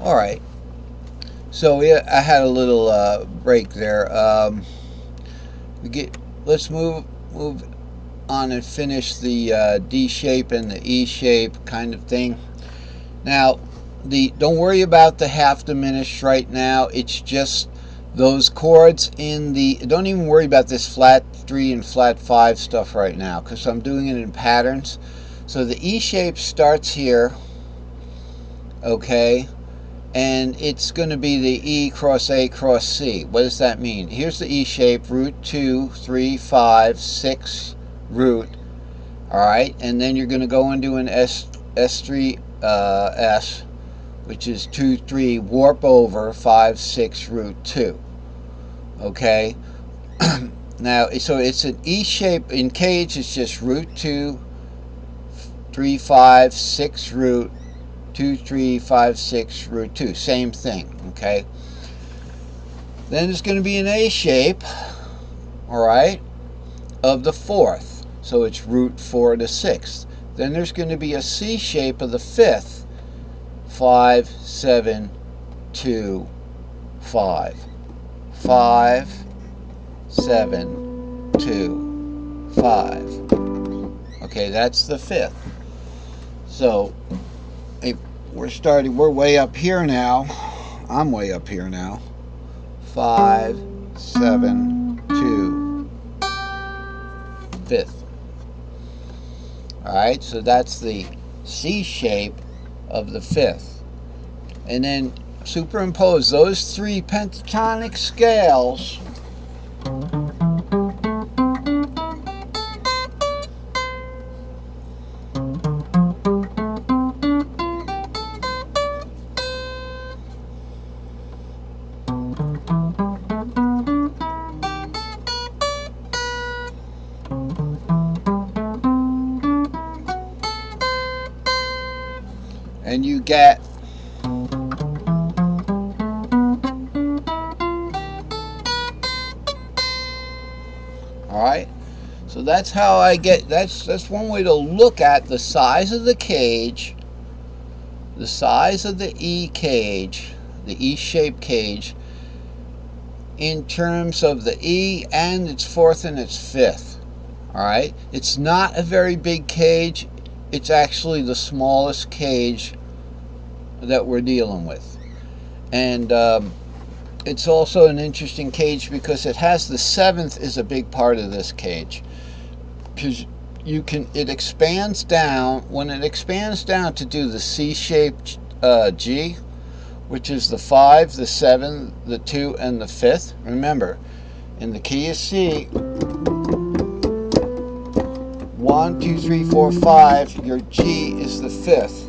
All right. So yeah, I had a little break there. Let's move on and finish the D shape and the E shape kind of thing. Now, don't worry about the half diminished right now. It's just those chords in the. Don't even worry about this flat 3 and flat 5 stuff right now, because I'm doing it in patterns. So the E shape starts here, okay, and it's going to be the E cross A cross C. What does that mean? Here's the E shape: root 2, 3, 5, 6, root. All right, and then you're going to go into an S3 S, which is 2, 3, warp over 5, 6, root 2. Okay. Now, so it's an E shape in cage. It's just root 2, 3, 5, 6, root 2, 3, 5, 6, root 2. Same thing. Okay. Then it's going to be an A shape, all right, of the 4th. So it's root 4 to 6th. Then there's going to be a C shape of the 5th. 5, 7, 2, 5. 5, 7, 2, 5. Okay, that's the 5th. So we're way up here now. I'm way up here now. 5, 7, 2, 5th. Alright, so that's the C shape of the 5th. And then superimpose those 3 pentatonic scales and you get all right. So that's how I get. That's one way to look at the size of the cage, the size of the E cage, the E-shaped cage, in terms of the E and its 4th and its 5th. All right. It's not a very big cage. It's actually the smallest cage that we're dealing with, and it's also an interesting cage because it has the 7th is a big part of this cage, because it expands down. When it expands down to do the C-shaped G, which is the 5, the 7, the 2, and the 5th. Remember, in the key of C, 1, 2, 3, 4, 5, your G is the 5th,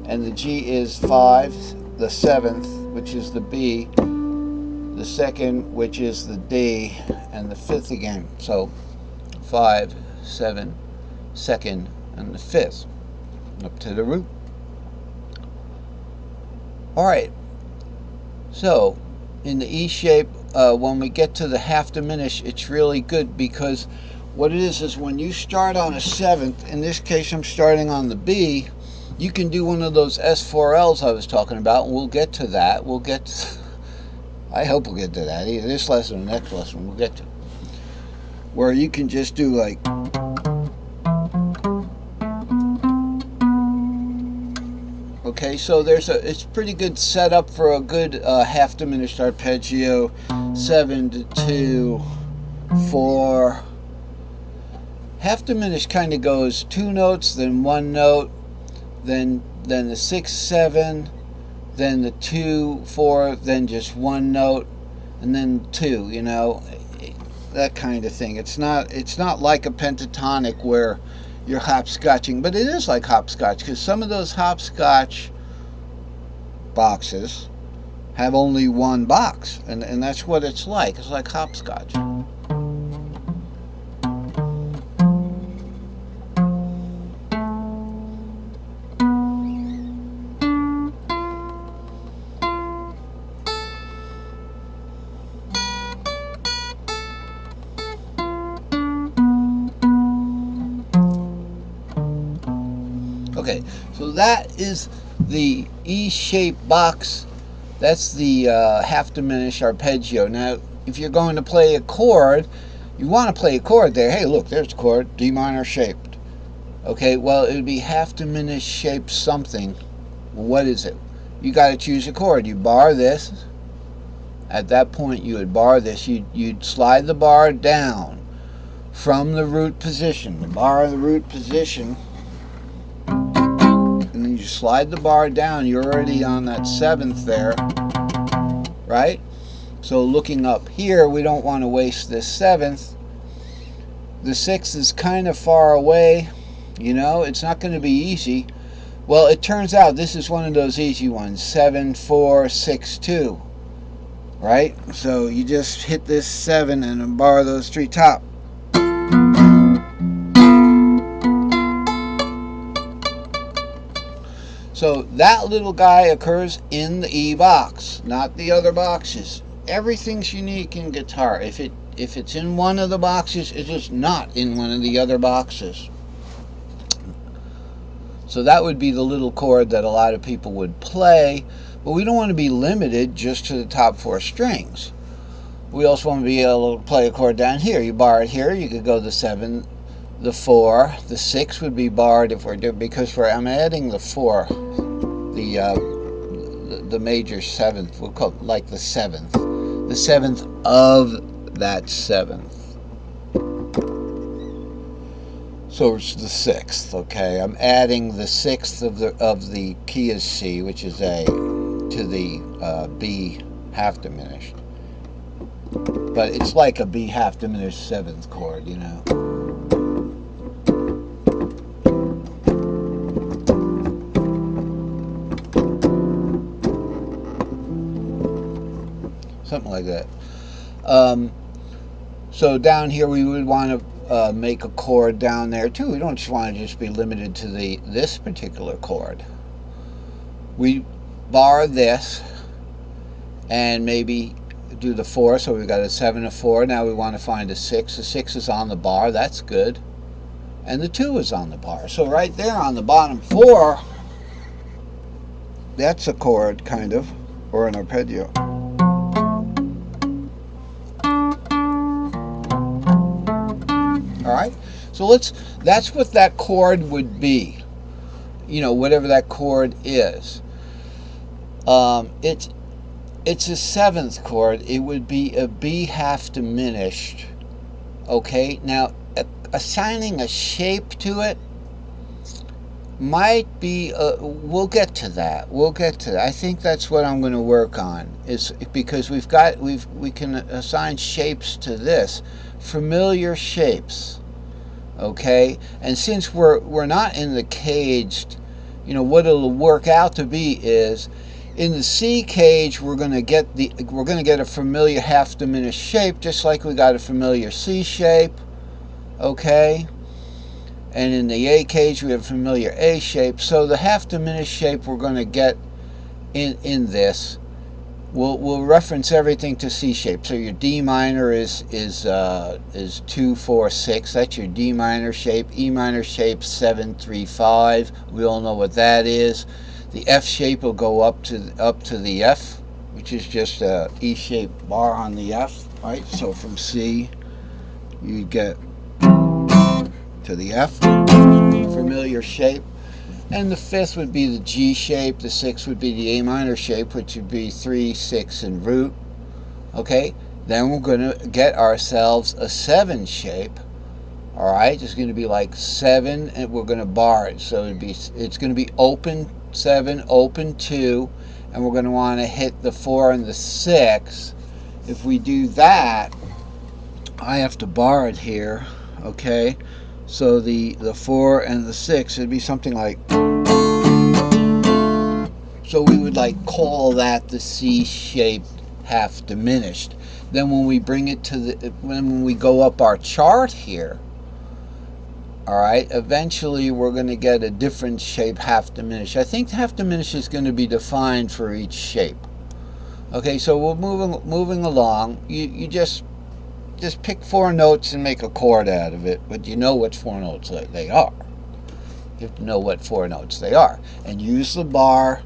and the G is 5, the 7th, which is the B, the 2nd, which is the D, and the 5th again. So 5, 7, 2nd, and the 5th, up to the root. All right. So in the E shape, when we get to the half diminished, it's really good, because what it is when you start on a 7th, in this case I'm starting on the B, you can do one of those S3Ls I was talking about, and we'll get to that. I hope we'll get to that, either this lesson or the next lesson we'll get to, where you can just do like, okay, so it's pretty good setup for a good half diminished arpeggio. 7 to 2, 4. Half diminished kind of goes 2 notes, then 1 note, then the 6, 7, then the 2, 4, then just 1 note, and then 2. You know, that kind of thing. It's not like a pentatonic where you're hopscotching, but it is like hopscotch, because some of those hopscotch boxes have only 1 box, and that's what it's like. It's like hopscotch. Okay, so that is the E-shaped box That's the half diminished arpeggio. Now, if you're going to play a chord, you want to play a chord there. Hey, look, there's the chord, D minor shaped. Okay, well, it would be half diminished shaped something. What is it? You got to choose a chord. You bar this. At that point, you would bar this. You'd slide the bar down from the root position. The bar the root position. And then you slide the bar down. You're already on that 7th there. Right? So looking up here, we don't want to waste this 7th. The 6th is kind of far away. You know, it's not going to be easy. Well, it turns out this is one of those easy ones. 7, 4, 6, 2. Right? So you just hit this 7 and then bar those 3 top. So that little guy occurs in the E box, not the other boxes. Everything's unique in guitar. If it's in one of the boxes, it is not in one of the other boxes. So that would be the little chord that a lot of people would play, but we don't want to be limited just to the top 4 strings. We also want to be able to play a chord down here. You bar it here, you could go the 7, the 4, the 6 would be barred if we're doing, because I'm adding the 4, the major 7th, we'll call it like the 7th of that 7th. So it's the 6th, okay? I'm adding the 6th of the key is C, which is A, to the B half diminished. But it's like a B half diminished 7th chord, you know. Something like that. So down here we would want to make a chord down there too. We don't just want to just be limited to this particular chord. We bar this and maybe do the 4, so we've got a 7, a 4. Now we want to find a 6. The 6 is on the bar, that's good. And the 2 is on the bar. So right there on the bottom 4, that's a chord, kind of, or an arpeggio. Alright, so that's what that chord would be. You know, whatever that chord is. It's a 7th chord. It would be a B half diminished. Okay, now assigning a shape to it might be, we'll get to that. I think that's what I'm going to work on, is because we can assign shapes to this, familiar shapes. Okay, and since we're not in the caged, you know, what it'll work out to be is, in the C cage we're going to get a familiar half diminished shape, just like we got a familiar C shape. Okay, and in the A cage we have a familiar A shape. So the half diminished shape we're going to get in this, we'll reference everything to C shape. So your D minor is 2, 4, 6. That's your D minor shape. E minor shape 7, 3, 5. We all know what that is. The F shape will go up to the F, which is just a E-shaped bar on the F, right? So from C, you get to the F, familiar shape. And the 5th would be the G shape. The 6th would be the A minor shape, which would be 3, 6, and root. Okay, then we're going to get ourselves a 7 shape. All right, it's going to be like 7, and we're going to bar it. So it's going to be open 7, open 2, and we're going to want to hit the 4 and the 6. If we do that, I have to bar it here. Okay, so the 4 and the 6, it'd be something like, so we would like call that the C-shaped half diminished. Then when we bring it to when we go up our chart here, all right, eventually we're going to get a different shape half diminished. I think half diminished is going to be defined for each shape. Okay, so we're moving along. You just pick 4 notes and make a chord out of it, but you know what 4 notes they are. You have to know what 4 notes they are, and use the bar